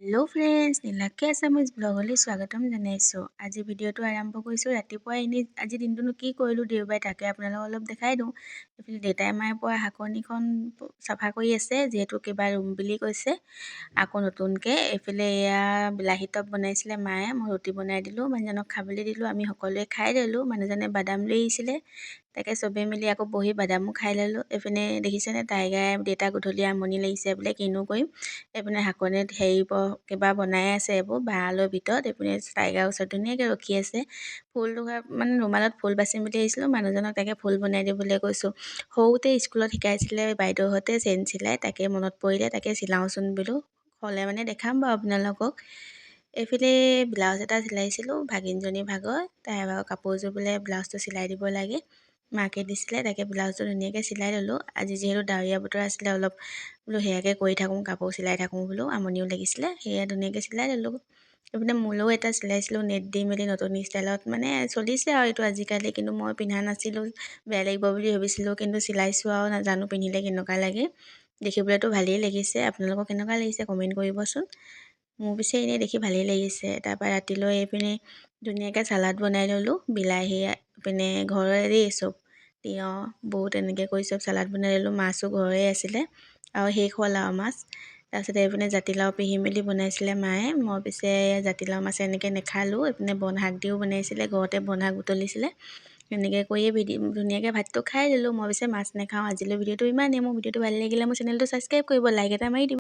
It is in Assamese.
হেল্ল' ফ্ৰেণ্ডছ, নীলাক্ষী আছামিজ ব্লগলৈ স্বাগতম জনাইছোঁ। আজি ভিডিঅ'টো আৰম্ভ কৰিছোঁ। ৰাতিপুৱা এনেই আজি দিনটোনো কি কৰিলোঁ দেওবাৰে তাকে আপোনালোকক অলপ দেখাই দিওঁ। এইফালে দেউতাই মায়ে পৰা শাকনিখন চাফা কৰি আছে, যিহেতু কিবা ৰুম বুলি কৈছে আকৌ নতুনকৈ। এইফালে এয়া বিলাহী টপ বনাইছিলে মায়ে, মই ৰুটি বনাই দিলোঁ, মানুহজনক খাবলৈ দিলোঁ। আমি সকলোৱে খাই ল'লোঁ। মানুহজনে বাদাম লৈ আহিছিলে, তাকে চবেই মিলি আকৌ বহি বাদামো খাই ল'লোঁ। এইপিনে দেখিছেনে টাইগাৰে দেউতা গধূলি আমনি লাগিছে বোলে কিনো কৰিম। এইপিনে শাকনিত কিবা বনাই আছে এইবোৰ বাঁহালৰ ভিতৰত। এইপিনে টাইগাৰ ওচৰত ধুনীয়াকৈ ৰখি আছে। ফুল মানে ৰুমালত ফুল বাচিম বুলি আহিছিলোঁ, মানুহজনক তাকে ফুল বনাই দিবলৈ কৈছোঁ। সৰুতে স্কুলত শিকাইছিলে বাইদেউহঁতে চেইন চিলাই, তাকে মনত পৰিলে, তাকে চিলাওঁচোন বোলো। হ'লে মানে দেখাম বাৰু আপোনালোকক। এইফালে ব্লাউজ এটা চিলাইছিলোঁ ভাগিনজনী ভাগৰ, তাইৰ ভাগৰ কাপোৰযোৰ বোলে ব্লাউজটো চিলাই দিব লাগে, মাকে দিছিলে। তাকে ব্লাউজটো ধুনীয়াকৈ চিলাই ল'লোঁ। আজি যিহেতু ডাৱৰীয়া বতৰ আছিলে, অলপ বোলো সেয়াকৈ কৰি থাকোঁ, কাপোৰ চিলাই থাকোঁ বোলো, আমনিও লাগিছিলে, সেয়া ধুনীয়াকৈ চিলাই ল'লোঁ। এইপিনে মোলৈও এটা চিলাইছিলোঁ নেট দি মেলি, নতুন ষ্টাইলত মানে চলিছে আৰু এইটো আজিকালি, কিন্তু মই পিন্ধা নাছিলোঁ, বেয়া লাগিব বুলি ভাবিছিলোঁ, কিন্তু চিলাইছোঁ আৰু নাজানো পিন্ধিলে কেনেকুৱা লাগে। দেখিবলৈতো ভালেই লাগিছে, আপোনালোকক কেনেকুৱা লাগিছে কমেণ্ট কৰিবচোন। মোৰ পিছে এনেই দেখি ভালেই লাগিছে। তাৰপৰা ৰাতিলৈ এইপিনে ধুনীয়াকৈ চালাড বনাই ল'লোঁ। বিলাহী পিনে ঘৰৰে চব, তিয়ঁহ বহুত এনেকৈ কৰি চব চালাড বনাই ল'লোঁ। মাছো ঘৰৰে আছিলে আৰু শেষ হ'ল আৰু মাছ। তাৰপিছতে এইপিনে জাতিলাও পিহি মেলি বনাইছিলে মায়ে, মই পিছে জাতিলাও মাছে এনেকৈ নেখালোঁ। এইপিনে বন শাক দিও বনাইছিলে, ঘৰতে বন শাক বুটলিছিলে, এনেকৈ কৰিয়ে ধুনীয়াকৈ ভাতটো খাই ল'লোঁ। মই পিছে মাছ নাখাওঁ। আজিলৈ ভিডিঅ'টো ইমানেই। মোৰ ভিডিঅ'টো ভাল লাগিলে মোৰ চেনেলটো ছাবস্ক্ৰাইব কৰিব, লাইক এটা মাৰি দিব।